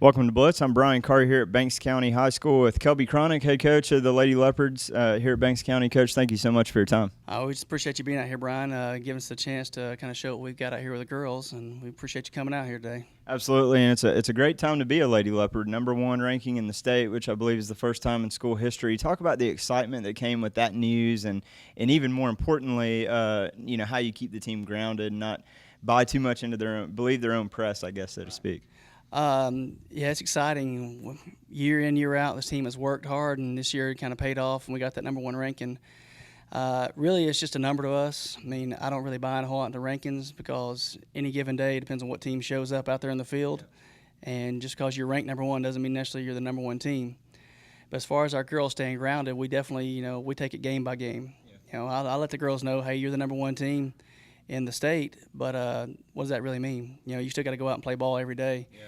Welcome to Blitz. I'm Brian Carr here at Banks County High School with Kelby Cronic, head coach of the Lady Leopards here at Banks County. Coach, thank you so much for your time. I always appreciate you being out here, Brian, giving us the chance to kind of show what we've got out here with the girls, and we appreciate you coming out here today. Absolutely, and it's a great time to be a Lady Leopard, #1 ranking in the state, which I believe is the first time in school history. Talk about the excitement that came with that news, and even more importantly, how you keep the team grounded and not buy too much into believe their own press, I guess, so to speak. Yeah, it's exciting. Year in, year out, this team has worked hard, and this year it kind of paid off, and we got that #1 ranking. Really, it's just a number to us. I mean, I don't really buy a whole lot into rankings because any given day it depends on what team shows up out there in the field. And just because you're ranked #1 doesn't mean necessarily you're the #1 team. But as far as our girls staying grounded, we definitely, we take it game by game. I let the girls know, hey, you're the #1 team in the state, but what does that really mean? You still got to go out and play ball every day. Yeah.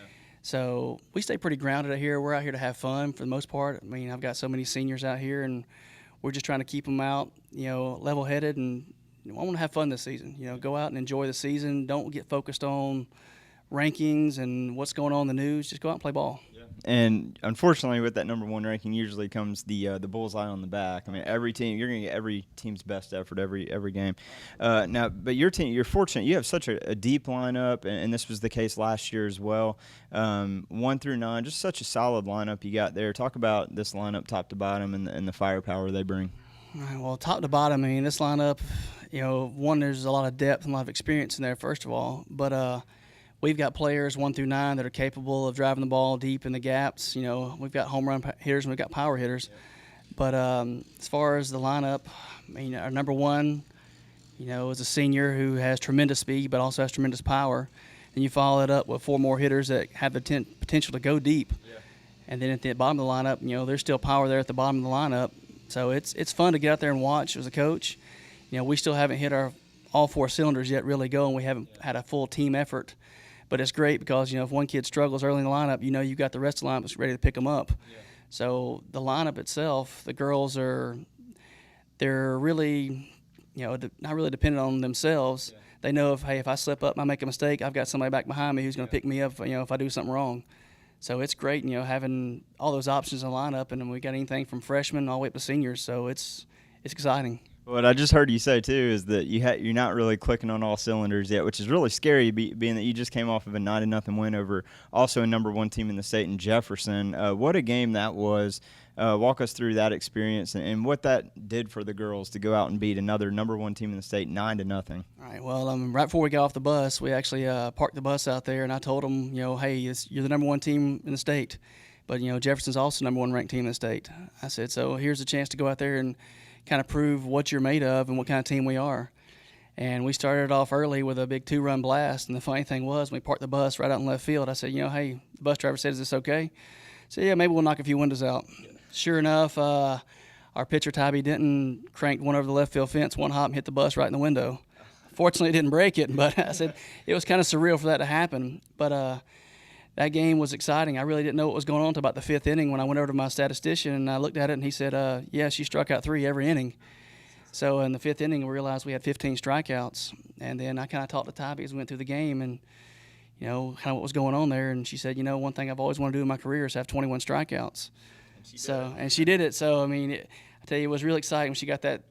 So we stay pretty grounded out here. We're out here to have fun for the most part. I mean, I've got so many seniors out here, and we're just trying to keep them out, level-headed, and I want to have fun this season. Go out and enjoy the season. Don't get focused on rankings and what's going on in the news. Just go out and play ball. Yeah. And unfortunately, with that #1 ranking, usually comes the bullseye on the back. I mean, every team, you're going to get every team's best effort every game. Now, but your team, you're fortunate. You have such a deep lineup, and this was the case last year as well. 1 through 9, just such a solid lineup you got there. Talk about this lineup, top to bottom, and the firepower they bring. All right, well, top to bottom, I mean, this lineup, there's a lot of depth and a lot of experience in there, first of all, but we've got players 1 through 9 that are capable of driving the ball deep in the gaps. We've got home run hitters and we've got power hitters. Yeah. But as far as the lineup, I mean, our #1, is a senior who has tremendous speed but also has tremendous power. And you follow it up with 4 more hitters that have the potential to go deep. Yeah. And then at the bottom of the lineup, there's still power there at the bottom of the lineup. So it's fun to get out there and watch as a coach. We still haven't hit all 4 cylinders yet really going. We haven't had a full team effort. But it's great because, if one kid struggles early in the lineup, you've got the rest of the lineup that's ready to pick them up. Yeah. So the lineup itself, the girls they're really, not really dependent on themselves. Yeah. They know if I slip up and I make a mistake, I've got somebody back behind me who's going to pick me up, if I do something wrong. So it's great, having all those options in the lineup, and we got anything from freshmen all the way up to seniors. So it's exciting. What I just heard you say, too, is that you're not really clicking on all cylinders yet, which is really scary, being that you just came off of a 9-0 win over also a #1 team in the state in Jefferson. What a game that was. Walk us through that experience and what that did for the girls to go out and beat another #1 team in the state 9-0. All right, well, right before we got off the bus, we actually parked the bus out there, and I told them, hey, you're the #1 team in the state, but, Jefferson's also #1 ranked team in the state. I said, so here's a chance to go out there and kind of prove what you're made of and what kind of team we are. And we started off early with a big 2-run blast. And the funny thing was, when we parked the bus right out in left field, I said, hey, the bus driver said, is this okay? I said, yeah, maybe we'll knock a few windows out. Yeah. Sure enough, our pitcher, Tybee Denton, cranked one over the left field fence, one hop, and hit the bus right in the window. Fortunately, it didn't break it, but I said it was kind of surreal for that to happen. But that game was exciting. I really didn't know what was going on until about the 5th inning when I went over to my statistician and I looked at it and he said, yeah, she struck out 3 every inning. So in the 5th inning, we realized we had 15 strikeouts. And then I kind of talked to Tybee as we went through the game and, kind of what was going on there. And she said, one thing I've always wanted to do in my career is have 21 strikeouts. And she did it. So, I mean, I tell you, it was really exciting when she got that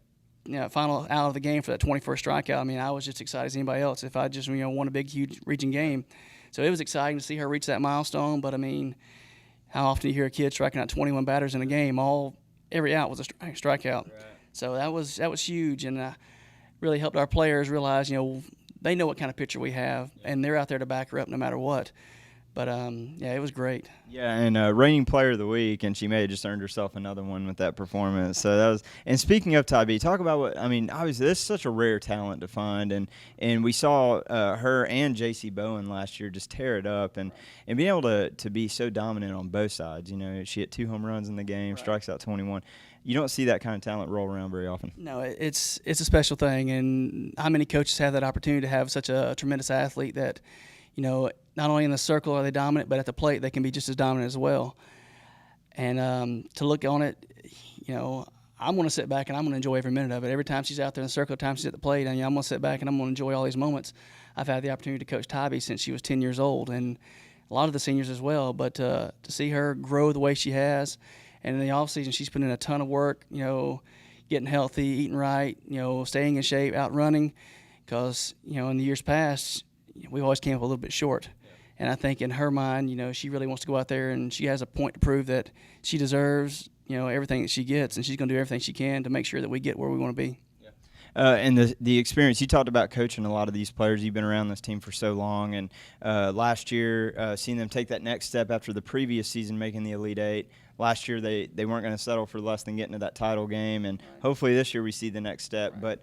final out of the game for that 21st strikeout. I mean, I was just excited as anybody else if I just, won a big, huge region game. So it was exciting to see her reach that milestone. But, I mean, how often do you hear a kid striking out 21 batters in a game? Every out was a strikeout. Right. So that was huge, and really helped our players realize, they know what kind of pitcher we have, and they're out there to back her up no matter what. But, yeah, it was great. Yeah, and reigning player of the week, and she may have just earned herself another one with that performance. So that was. And speaking of Tybee, talk about obviously this is such a rare talent to find, and we saw her and J.C. Bowen last year just tear it up, and being able to be so dominant on both sides. She hit 2 home runs in the game, strikes out 21. You don't see that kind of talent roll around very often. No, it's a special thing, and how many coaches have that opportunity to have such a tremendous athlete that, not only in the circle are they dominant, but at the plate they can be just as dominant as well. And to look on it, I'm going to sit back and I'm going to enjoy every minute of it. Every time she's out there in the circle, every time she's at the plate, and I'm going to sit back and I'm going to enjoy all these moments. I've had the opportunity to coach Tybee since she was 10 years old, and a lot of the seniors as well. But to see her grow the way she has, and in the off season, she's put in a ton of work. Getting healthy, eating right, staying in shape, out running, because in the years past, we always came up a little bit short. And I think in her mind, she really wants to go out there, and she has a point to prove that she deserves, everything that she gets, and she's going to do everything she can to make sure that we get where we want to be. And the experience, you talked about coaching a lot of these players. You've been around this team for so long, and last year, seeing them take that next step after the previous season making the Elite Eight. Last year, they weren't going to settle for less than getting to that title game, and hopefully this year we see the next step. But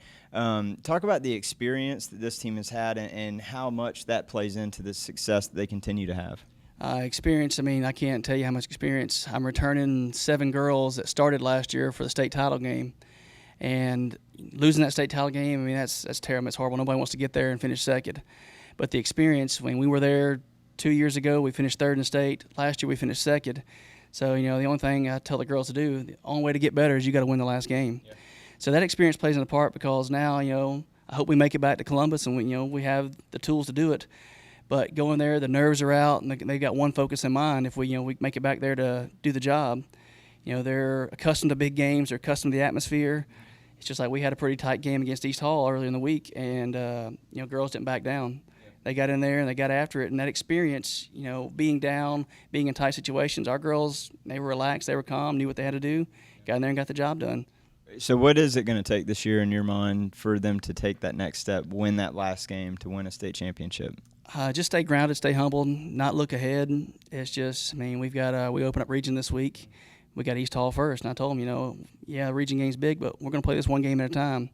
talk about the experience that this team has had and how much that plays into the success that they continue to have. Experience, I can't tell you how much experience. I'm returning 7 girls that started last year for the state title game. And losing that state title game, that's terrible. It's horrible. Nobody wants to get there and finish second. But the experience, when we were there 2 years ago, we finished third in the state. Last year we finished second. So, the only thing I tell the girls to do, the only way to get better is you got to win the last game. Yeah. So that experience plays in a part because now, I hope we make it back to Columbus and we have the tools to do it. But going there, the nerves are out and they got one focus in mind. If we make it back there to do the job, they're accustomed to big games, they're accustomed to the atmosphere. It's just like we had a pretty tight game against East Hall earlier in the week, and girls didn't back down. They got in there and they got after it, and that experience, being down, being in tight situations, our girls, they were relaxed, they were calm, knew what they had to do, got in there and got the job done. So what is it going to take this year in your mind for them to take that next step, win that last game to win a state championship? Just stay grounded, stay humble, not look ahead. It's just, we open up region this week. We got East Hall first, and I told them, the region game's big, but we're going to play this one game at a time.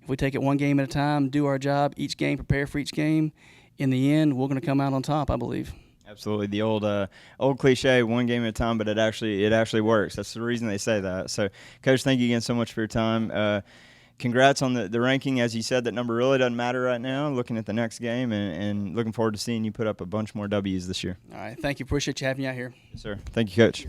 If we take it one game at a time, do our job each game, prepare for each game, in the end, we're going to come out on top, I believe. Absolutely, the old cliche, one game at a time, but it actually works. That's the reason they say that. So, Coach, thank you again so much for your time. Congrats on the ranking. As you said, that number really doesn't matter right now, looking at the next game, and looking forward to seeing you put up a bunch more W's this year. All right, thank you. Appreciate you having me out here. Yes, sir. Thank you, Coach.